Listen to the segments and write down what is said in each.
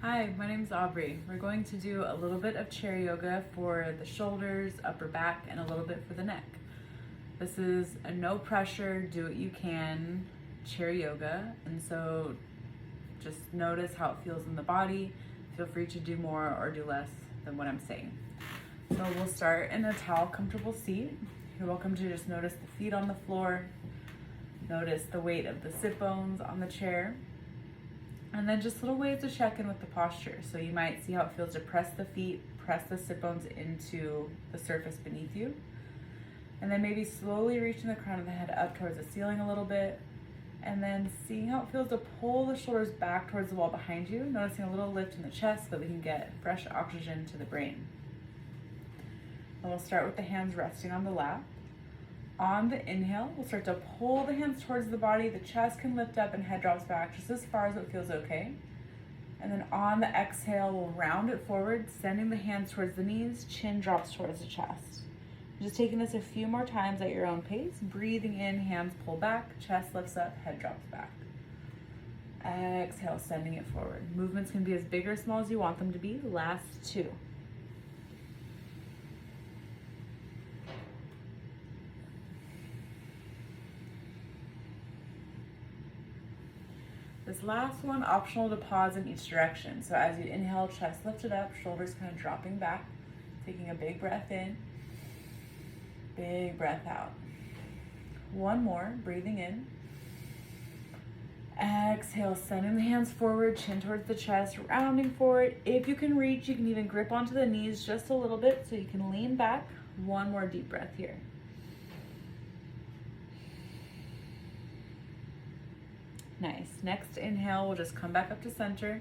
Hi, my name is Aubrey. We're going to do a little bit of chair yoga for the shoulders, upper back, and a little bit for the neck. This is a no pressure, do what you can chair yoga, and so just notice how it feels in the body. Feel free to do more or do less than what I'm saying. So we'll start in a tall, comfortable seat. You're welcome to just notice the feet on the floor, notice the weight of the sit bones on the chair. And then just little ways to check in with the posture. So you might see how it feels to press the feet, press the sit bones into the surface beneath you. And then maybe slowly reaching the crown of the head up towards the ceiling a little bit. And then seeing how it feels to pull the shoulders back towards the wall behind you, noticing a little lift in the chest so that we can get fresh oxygen to the brain. And we'll start with the hands resting on the lap. On the inhale, we'll start to pull the hands towards the body. The chest can lift up and head drops back just as far as it feels okay. And then on the exhale, we'll round it forward, sending the hands towards the knees, chin drops towards the chest. Just taking this a few more times at your own pace. Breathing in, hands pull back, chest lifts up, head drops back. Exhale, sending it forward. Movements can be as big or small as you want them to be. Last two. This last one, optional to pause in each direction. So as you inhale, chest lifted up, shoulders kind of dropping back, taking a big breath in, big breath out. One more, breathing in. Exhale, sending the hands forward, chin towards the chest, rounding forward. If you can reach, you can even grip onto the knees just a little bit so you can lean back. One more deep breath here. Nice. Next inhale, we'll just come back up to center.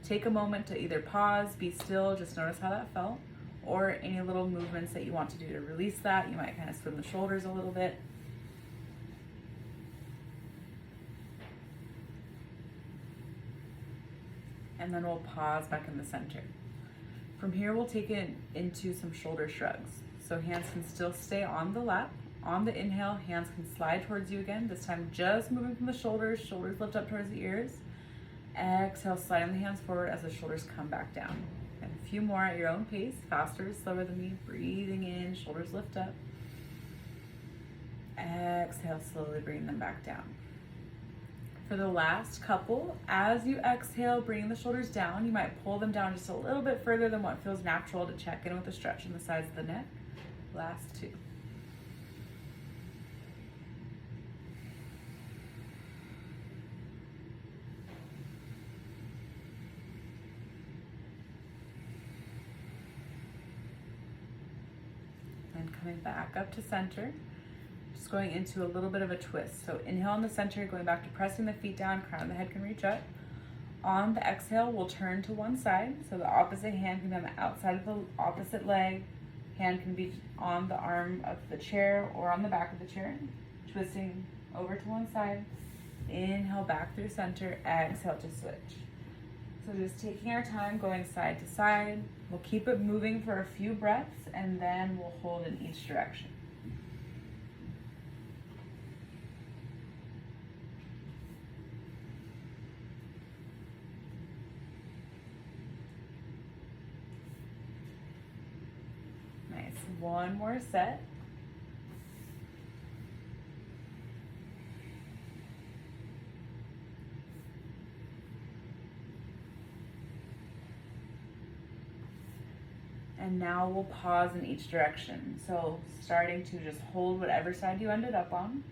Take a moment to either pause, be still, just notice how that felt, or any little movements that you want to do to release that. You might kind of swim the shoulders a little bit. And then we'll pause back in the center. From here, we'll take it into some shoulder shrugs. So hands can still stay on the lap. On the inhale, hands can slide towards you again. This time just moving from the shoulders, shoulders lift up towards the ears. Exhale, sliding the hands forward as the shoulders come back down. And a few more at your own pace, faster, slower than me. Breathing in, shoulders lift up. Exhale, slowly bring them back down. For the last couple, as you exhale, bringing the shoulders down, you might pull them down just a little bit further than what feels natural to check in with the stretch in the sides of the neck. Last two. Coming back up to center, just going into a little bit of a twist. So inhale in the center, going back to pressing the feet down, crown of the head can reach up. On the exhale, we'll turn to one side. So the opposite hand can be on the outside of the opposite leg. Hand can be on the arm of the chair or on the back of the chair. Twisting over to one side. Inhale back through center, exhale to switch. So just taking our time, going side to side. We'll keep it moving for a few breaths and then we'll hold in each direction. Nice, one more set. And now we'll pause in each direction. So starting to just hold whatever side you ended up on.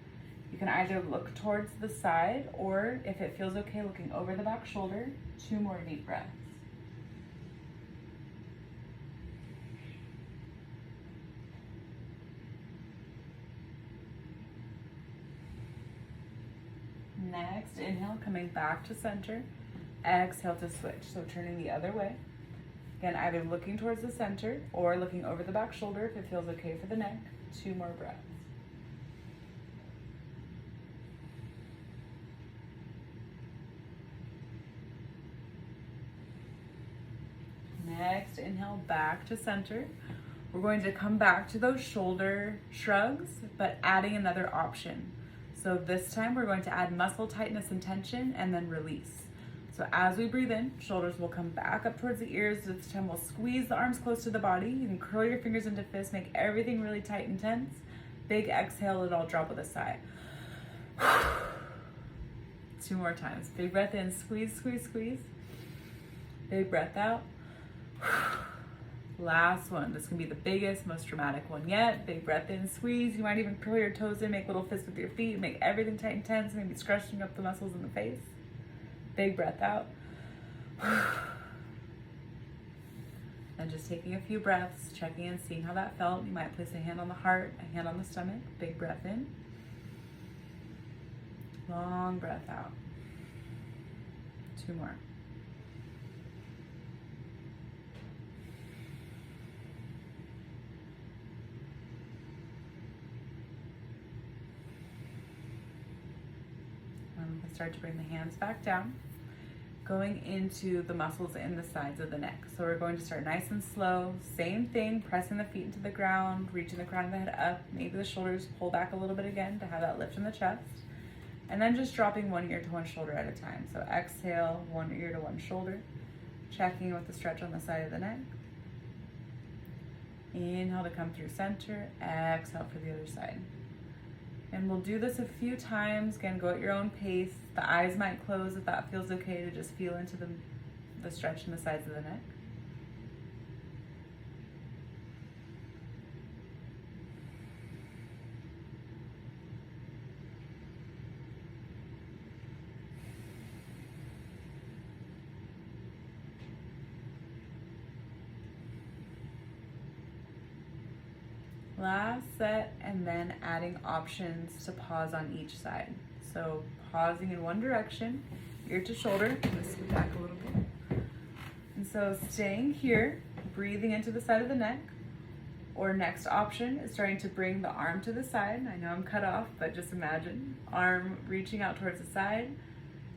You can either look towards the side or if it feels okay, looking over the back shoulder. Two more deep breaths. Next, inhale, coming back to center. Exhale to switch. So turning the other way. Again, either looking towards the center or looking over the back shoulder if it feels okay for the neck. Two more breaths. Next, inhale back to center. We're going to come back to those shoulder shrugs, but adding another option. So this time we're going to add muscle tightness and tension and then release. So as we breathe in, shoulders will come back up towards the ears. This time we'll squeeze the arms close to the body. You can curl your fingers into fists, make everything really tight and tense. Big exhale, it all drop with a sigh. 2 more times. Big breath in, squeeze, squeeze, squeeze. Big breath out. Last one. This can be the biggest, most dramatic one yet. Big breath in, squeeze. You might even curl your toes in, make little fists with your feet, make everything tight and tense, maybe scrunching up the muscles in the face. Big breath out. And just taking a few breaths, checking in, seeing how that felt. You might place a hand on the heart, a hand on the stomach. Big breath in. Long breath out. 2 more. And we can start to bring the hands back down, going into the muscles in the sides of the neck. So we're going to start nice and slow. Same thing, pressing the feet into the ground, reaching the crown of the head up. Maybe the shoulders pull back a little bit again to have that lift in the chest. And then just dropping one ear to one shoulder at a time. So exhale, one ear to one shoulder. Checking with the stretch on the side of the neck. Inhale to come through center. Exhale for the other side. And we'll do this a few times. Again, go at your own pace. The eyes might close if that feels okay, to just feel into the stretch in the sides of the neck. Last set, and then adding options to pause on each side. So pausing in one direction, ear to shoulder. I'm going to scoot back a little bit. And so staying here, breathing into the side of the neck. Or next option is starting to bring the arm to the side. I know I'm cut off, but just imagine arm reaching out towards the side,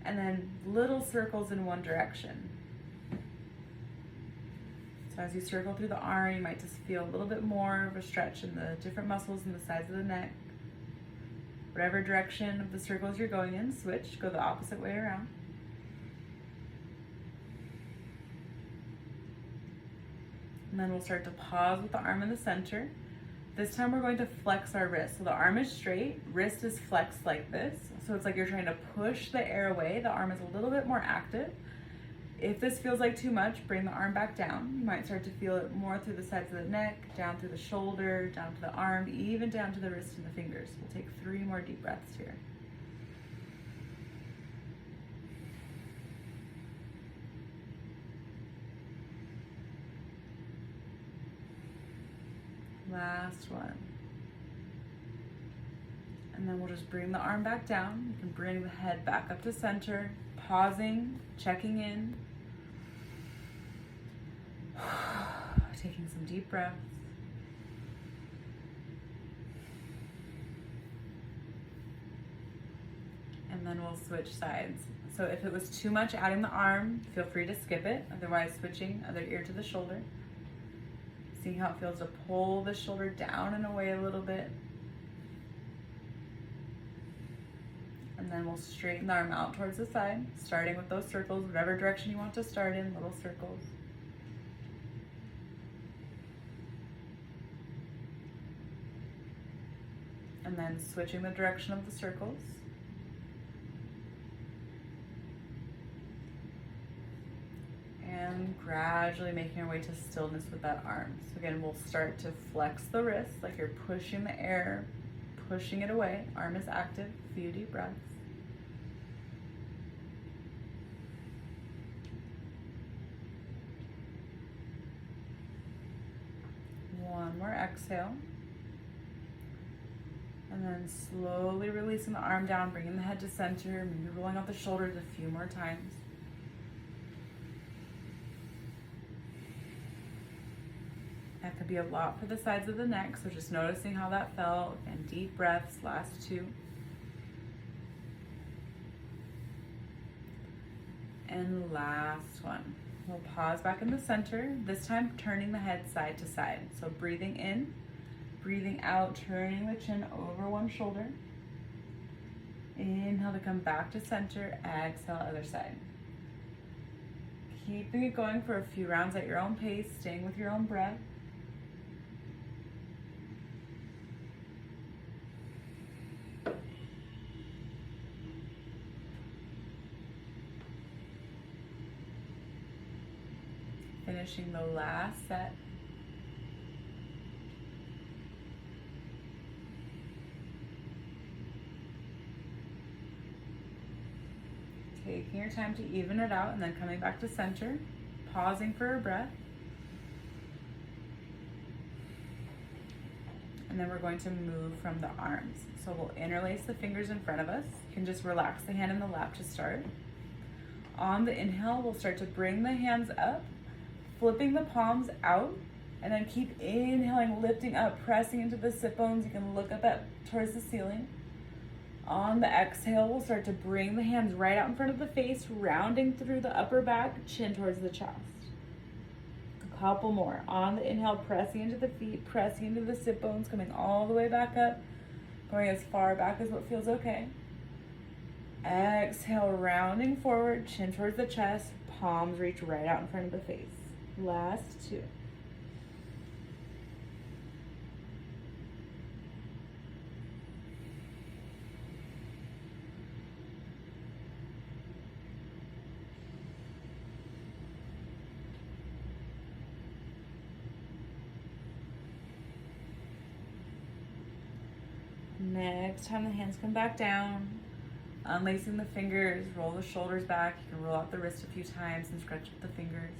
and then little circles in one direction. So as you circle through the arm, you might just feel a little bit more of a stretch in the different muscles in the sides of the neck. Whatever direction of the circles you're going in, switch, go the opposite way around. And then we'll start to pause with the arm in the center. This time we're going to flex our wrist. So the arm is straight, wrist is flexed like this. So it's like you're trying to push the air away. The arm is a little bit more active. If this feels like too much, bring the arm back down. You might start to feel it more through the sides of the neck, down through the shoulder, down to the arm, even down to the wrist and the fingers. We'll take 3 more deep breaths here. Last one. And then we'll just bring the arm back down. You can bring the head back up to center, pausing, checking in. Taking some deep breaths. And then we'll switch sides. So if it was too much adding the arm, feel free to skip it. Otherwise, switching other ear to the shoulder. See how it feels to pull the shoulder down and away a little bit. And then we'll straighten the arm out towards the side, starting with those circles, whatever direction you want to start in, little circles. And then switching the direction of the circles. And gradually making our way to stillness with that arm. So again, we'll start to flex the wrist like you're pushing the air, pushing it away. Arm is active, a few deep breaths. One more exhale. And then slowly releasing the arm down, bringing the head to center, maybe rolling out the shoulders a few more times. That could be a lot for the sides of the neck, so just noticing how that felt, and deep breaths, last 2. And last one. We'll pause back in the center, this time turning the head side to side. So breathing in, breathing out, turning the chin over one shoulder. Inhale to come back to center, exhale other side. Keeping it going for a few rounds at your own pace, staying with your own breath. Finishing the last set. Taking your time to even it out and then coming back to center, pausing for a breath. And then we're going to move from the arms. So we'll interlace the fingers in front of us. You can just relax the hand in the lap to start. On the inhale, we'll start to bring the hands up, flipping the palms out, and then keep inhaling, lifting up, pressing into the sit bones. You can look up towards the ceiling. On the exhale, we'll start to bring the hands right out in front of the face, rounding through the upper back, chin towards the chest. A couple more. On the inhale, pressing into the feet, pressing into the sit bones, coming all the way back up, going as far back as what feels okay. Exhale, rounding forward, chin towards the chest, palms reach right out in front of the face. Last two. Next time the hands come back down, unlacing the fingers, roll the shoulders back. You can roll out the wrist a few times and stretch with the fingers.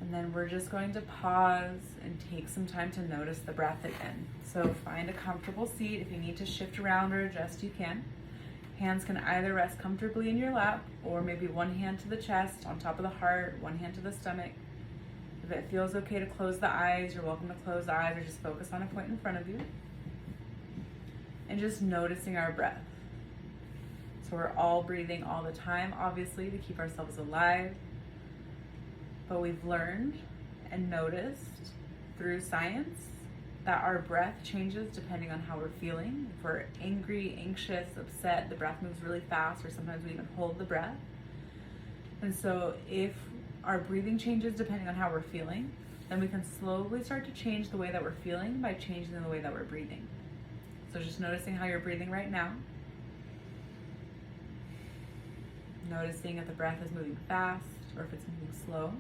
And then we're just going to pause and take some time to notice the breath again. So find a comfortable seat. If you need to shift around or adjust, you can. Hands can either rest comfortably in your lap or maybe one hand to the chest, on top of the heart, one hand to the stomach. If it feels okay to close the eyes, you're welcome to close the eyes or just focus on a point in front of you. And just noticing our breath. So we're all breathing all the time, obviously, to keep ourselves alive. But we've learned and noticed through science that our breath changes depending on how we're feeling. If we're angry, anxious, upset, the breath moves really fast, or sometimes we even hold the breath. And so if our breathing changes depending on how we're feeling, then we can slowly start to change the way that we're feeling by changing the way that we're breathing. So just noticing how you're breathing right now. Noticing if the breath is moving fast or if it's moving slow.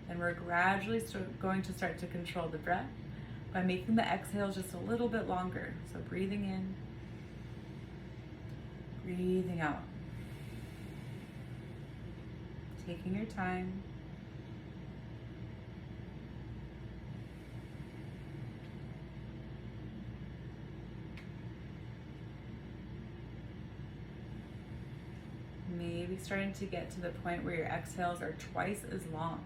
And we're gradually going to start to control the breath by making the exhales just a little bit longer. So breathing in, breathing out. Taking your time. Maybe starting to get to the point where your exhales are twice as long.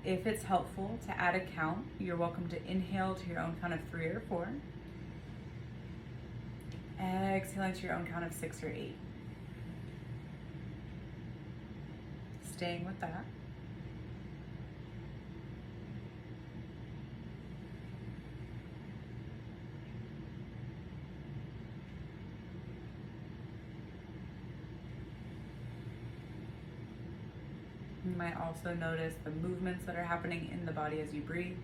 If it's helpful to add a count, you're welcome to inhale to your own count of 3 or 4. Exhaling to your own count of 6 or 8. Staying with that. You might also notice the movements that are happening in the body as you breathe.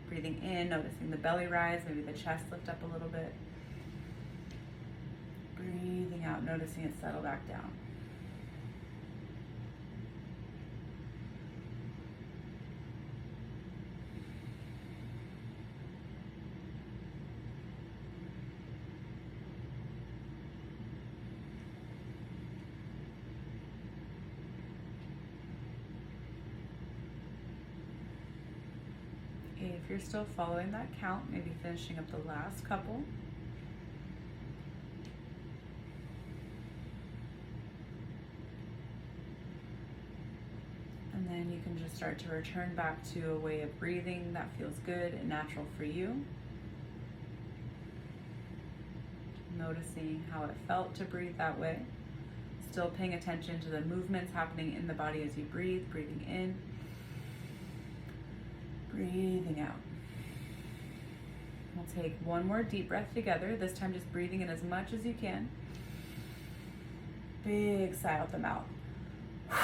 Breathing in, noticing the belly rise, maybe the chest lift up a little bit. Breathing out, noticing it settle back down. If you're still following that count, maybe finishing up the last couple. And then you can just start to return back to a way of breathing that feels good and natural for you. Noticing how it felt to breathe that way. Still paying attention to the movements happening in the body as you breathe, breathing in, breathing out. We'll take one more deep breath together, this time just breathing in as much as you can. Big sigh out the mouth. All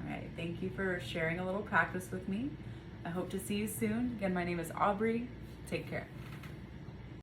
right, thank you for sharing a little practice with me. I hope to see you soon. Again, my name is Aubrey. Take care.